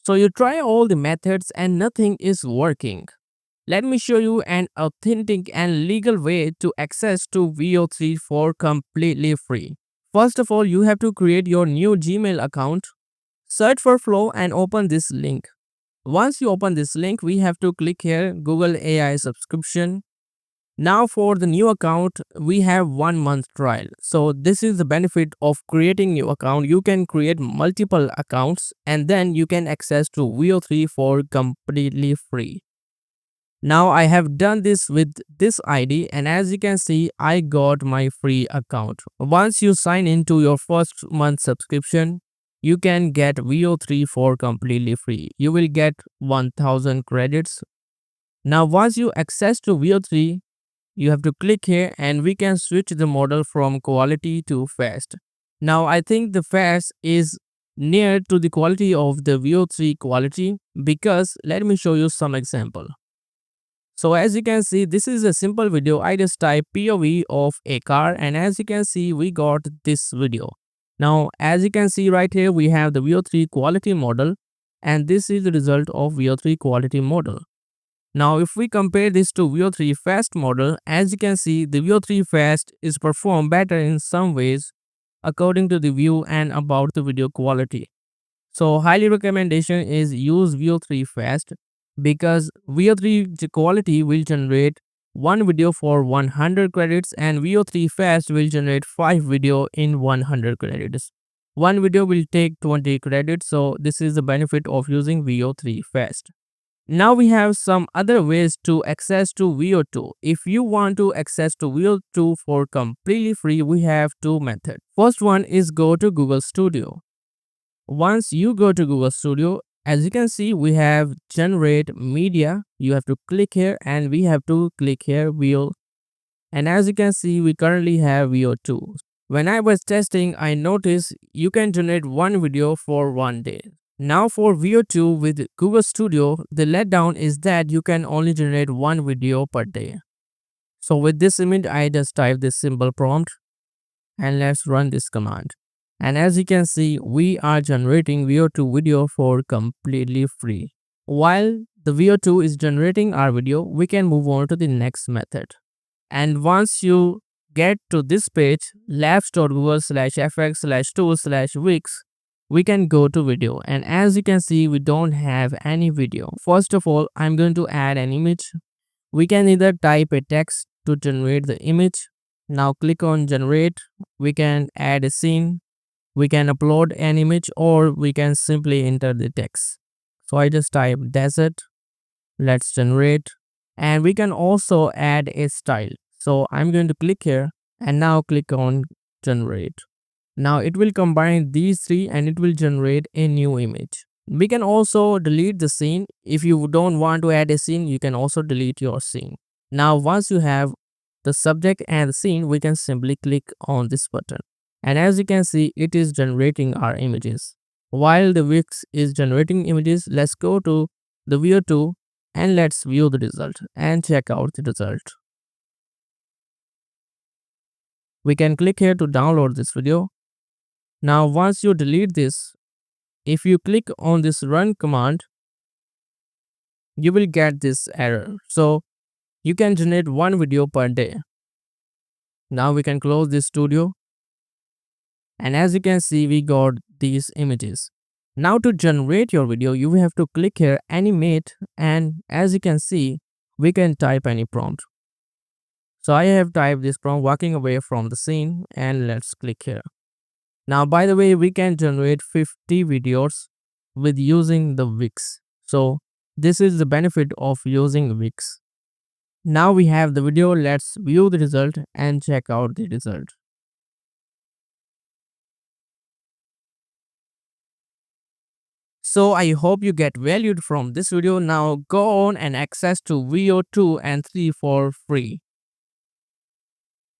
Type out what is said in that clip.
So you try all the methods and nothing is working. Let me show you an authentic and legal way to access to VO3 for completely free. First of all, you have to create your new Gmail account. Search for Flow and open this link. Once you open this link, we have to click here Google AI subscription. Now for the new account, we have 1 month trial. So this is the benefit of creating new account. You can create multiple accounts and then you can access to VO3 for completely free. Now I have done this with this ID and as you can see, I got my free account. Once you sign into your first month subscription, you can get VO3 for completely free. You will get 1000 credits. Now once you access to VO3, you have to click here and we can switch the model from quality to fast. Now I think the fast is near to the quality of the VO3 quality because let me show you some example. So as you can see, this is a simple video. I just type POV of a car and as you can see, we got this video. Now, as you can see right here, we have the VO3 quality model and this is the result of VO3 quality model. Now, if we compare this to VO3 fast model, as you can see, the VO3 fast is performed better in some ways according to the view and about the video quality. So highly recommendation is use VO3 fast because VO3 quality will generate one video for 100 credits and VO3 fast will generate 5 video in 100 credits. One video will take 20 credits, so this is the benefit of using VO3 fast. Now we have some other ways to access to VO2. If you want to access to VO2 for completely free, we have two methods. First one is go to Google Studio. Once you go to Google Studio, as you can see, we have generate media. You have to click here and we have to click here VO. And as you can see, we currently have VO2. When I was testing, I noticed you can generate one video for 1 day. Now for VO2 with Google Studio, the letdown is that you can only generate one video per day. So with this image, I just type this simple prompt and let's run this command. And as you can see, we are generating VO2 video for completely free. While the VO2 is generating our video, we can move on to the next method. And once you get to this page, labs.google/fx/tool/wix, we can go to video. And as you can see, we don't have any video. First of all, I'm going to add an image. We can either type a text to generate the image. Now click on generate. We can add a scene. We can upload an image or we can simply enter the text. So I just type desert. Let's generate. And we can also add a style. So I'm going to click here and now click on generate. Now it will combine these three and it will generate a new image. We can also delete the scene. If you don't want to add a scene, you can also delete your scene. Now once you have the subject and the scene, we can simply click on this button. And as you can see, it is generating our images. While the Wix is generating images, let's go to the VO2 and let's view the result and check out the result. We can click here to download this video. Now once you delete this, if you click on this run command, you will get this error. So you can generate one video per day. Now we can close this studio. And as you can see, we got these images. Now to generate your video, you have to click here animate and as you can see, we can type any prompt. So I have typed this prompt walking away from the scene and let's click here. Now by the way, we can generate 50 videos with using the Wix. So this is the benefit of using Wix. Now we have the video, let's view the result and check out the result. So I hope you get valued from this video. Now go on and access to VO2 and 3 for free.